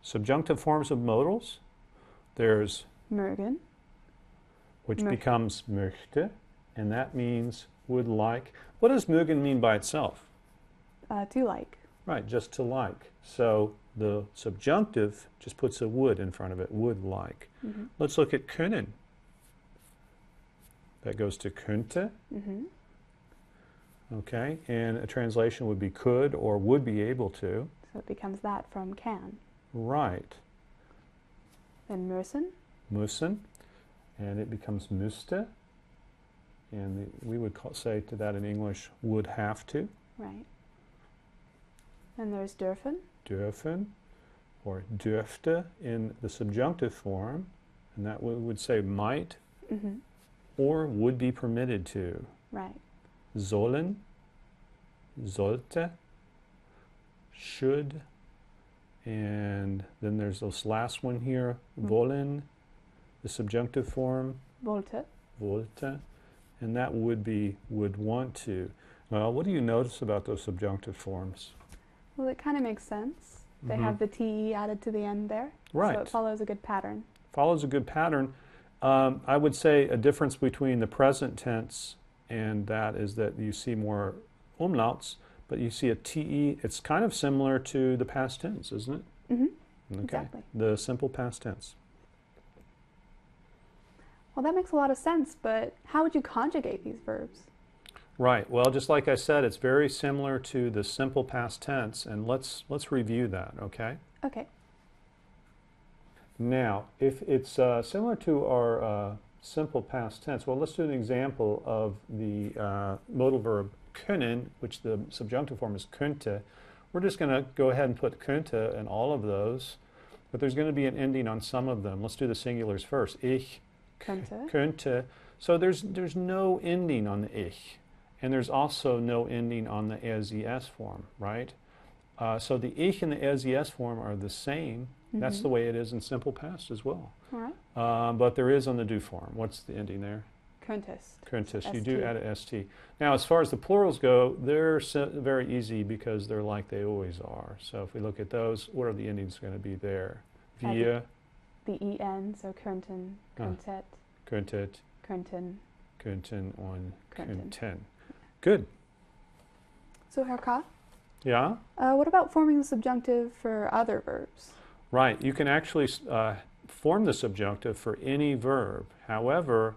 Subjunctive forms of modals. There's mögen, which becomes möchte, and that means would like. What does mögen mean by itself? to like. Right, just to like. So the subjunctive just puts a would in front of it, would like. Let's look at können. That goes to könnte. Okay, and a translation would be could or would be able to. So it becomes that from can. Right. Then müssen. Müssen, and it becomes müsste. And we would say to that in English, would have to. Right. And there's dürfen. Dürfen, or dürfte in the subjunctive form, and that would say might or would be permitted to. Right. Sollen, sollte, should, and then there's this last one here, wollen, the subjunctive form, Wollte. wollte, and that would be would want to. Well, what do you notice about those subjunctive forms? Well, it kind of makes sense. They have the TE added to the end there. Right. So it follows a good pattern. Follows a good pattern. I would say a difference between the present tense and that is that you see more umlauts, but you see a TE. It's kind of similar to the past tense, isn't it? Okay. Exactly. The simple past tense. Well, that makes a lot of sense, but how would you conjugate these verbs? Right. Well, just like I said, it's very similar to the simple past tense, and let's review that, okay? Okay. Now, if it's similar to our simple past tense, well, let's do an example of the modal verb können, which the subjunctive form is könnte. We're just going to go ahead and put könnte in all of those, but there's going to be an ending on some of them. Let's do the singulars first. Ich Könnte. könnte. So there's no ending on the ich. And there's also no ending on the es form, right? So the ich and the es form are the same. That's the way it is in simple past as well. All right. But there is on the do form. What's the ending there? Könntest. Könntest. You ST. do add a st. Now, as far as the plurals go, they're very easy because they're like they always are. So if we look at those, what are the endings going to be there? Wir, The EN, so könnten, könntet, könntet, könnten. könnten, und Könnten. könnten. Good. So, Herr Ka, Yeah? what about forming the subjunctive for other verbs? Right. You can actually form the subjunctive for any verb. However,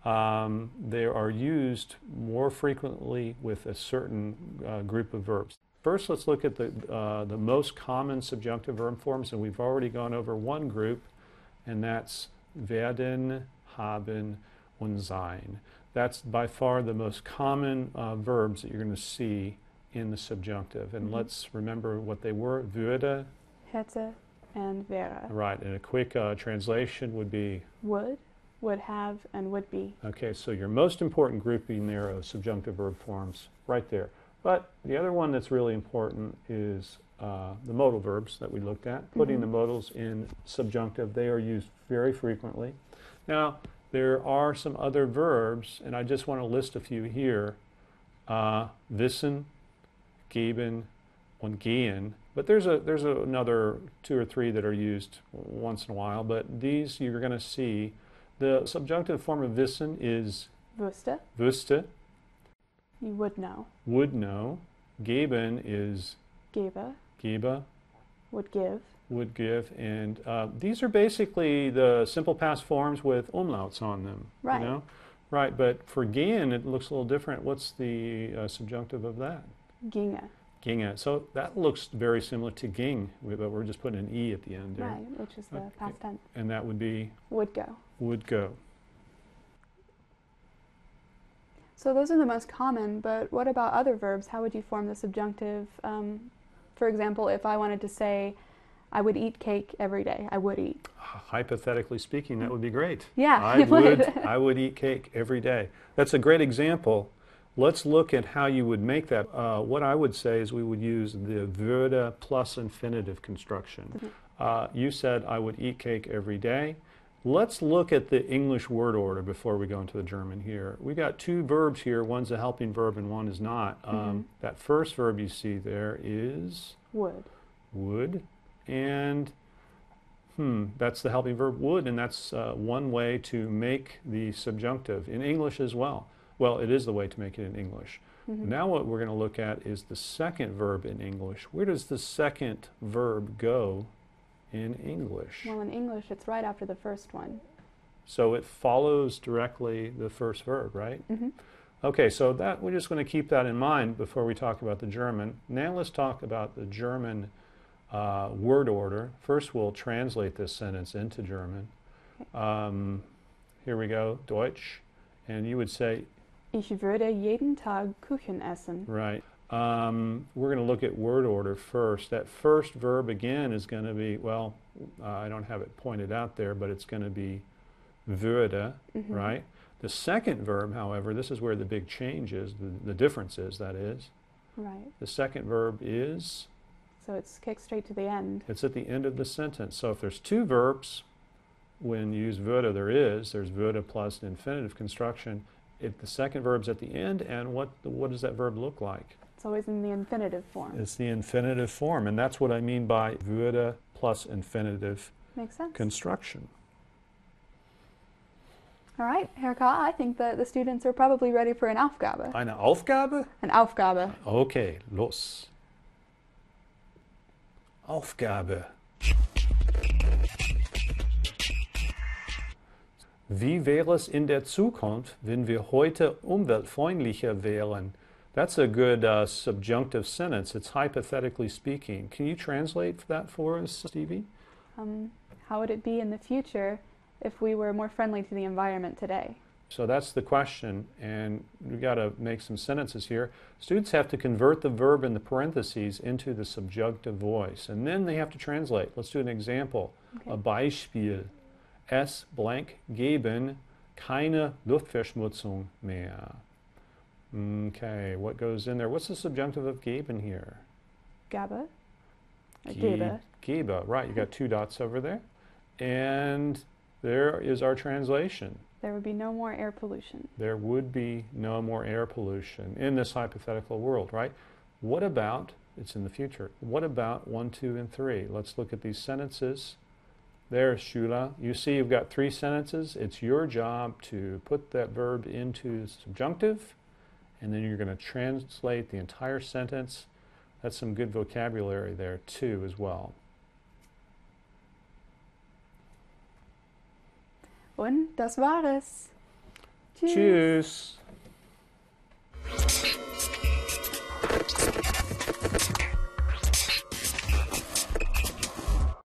they are used more frequently with a certain group of verbs. First, let's look at the most common subjunctive verb forms, and we've already gone over one group, and that's werden, haben, und sein. That's by far the most common verbs that you're going to see in the subjunctive. And let's remember what they were. Würde. Hätte and wäre. Right, and a quick translation would be? Would have, and would be. Okay, so your most important grouping there of subjunctive verb forms right there. But the other one that's really important is the modal verbs that we looked at. Putting the modals in subjunctive, they are used very frequently. Now, there are some other verbs, and I just want to list a few here. Wissen, geben, und gehen. But there's another 2 or 3 that are used once in a while, but these you're going to see. The subjunctive form of wissen is Wüsste. wüsste, You would know. would know. Geben is Gebe. gebe, Would give. would give, and these are basically the simple past forms with umlauts on them. Right. You know? Right, but for gehen, it looks a little different. What's the subjunctive of that? Ginge. Ginge. So that looks very similar to ging, but we're just putting an E at the end there. Right, which is the past tense. And that would be? Would go. Would go. So those are the most common, but what about other verbs? How would you form the subjunctive? For example, if I wanted to say, I would eat cake every day, I would eat. Hypothetically speaking, that would be great. Yeah, it would. I would eat cake every day. That's a great example. Let's look at how you would make that. What I would say is we would use the würde plus infinitive construction. You said I would eat cake every day. Let's look at the English word order before we go into the German here. We got 2 verbs here. One's a helping verb and one is not. That first verb you see there is? Would. Would. And That's the helping verb would, and that's one way to make the subjunctive in English as well. Well, it is the way to make it in English. Now what we're going to look at is the second verb in English. Where does the second verb go in English? Well, in English, it's right after the first one. So it follows directly the first verb, right? Okay, so that we're just going to keep that in mind before we talk about the German. Now let's talk about the German word order. First, we'll translate this sentence into German. Here we go, Deutsch. And you would say, Ich würde jeden Tag Kuchen essen. right. We're going to look at word order first. That first verb again is going to be, well, I don't have it pointed out there, but it's going to be würde, right? The second verb, however, this is where the big change is, the difference is, that is. Right. The second verb is? So it's kicked straight to the end. It's at the end of the sentence. So if there's two verbs, when you use würde, there's würde plus an infinitive construction. If the second verb's at the end, and what does that verb look like? It's always in the infinitive form. It's the infinitive form, and that's what I mean by würde plus infinitive Makes sense. construction. All right, Herr K., I think that the students are probably ready for an Aufgabe. Eine Aufgabe? An Aufgabe. Okay, los. Aufgabe. Wie wäre es in der Zukunft, wenn wir heute umweltfreundlicher wären? That's a good subjunctive sentence. It's hypothetically speaking. Can you translate that for us, Stevie? How would it be in the future if we were more friendly to the environment today? So that's the question, and we've got to make some sentences here. Students have to convert the verb in the parentheses into the subjunctive voice, and then they have to translate. Let's do an example. Okay. A Beispiel. Es blank geben keine Luftverschmutzung mehr. Okay, what goes in there? What's the subjunctive of geben here? Gabe? Or gebe? Gebe, right. You got two dots over there. And there is our translation. There would be no more air pollution. There would be no more air pollution in this hypothetical world, right? What about, it's in the future, what about 1, 2, and 3? Let's look at these sentences. There's Shula. You see you've got 3 sentences. It's your job to put that verb into subjunctive, and then you're going to translate the entire sentence. That's some good vocabulary there too as well. Und das war es. Tschüss. Tschüss.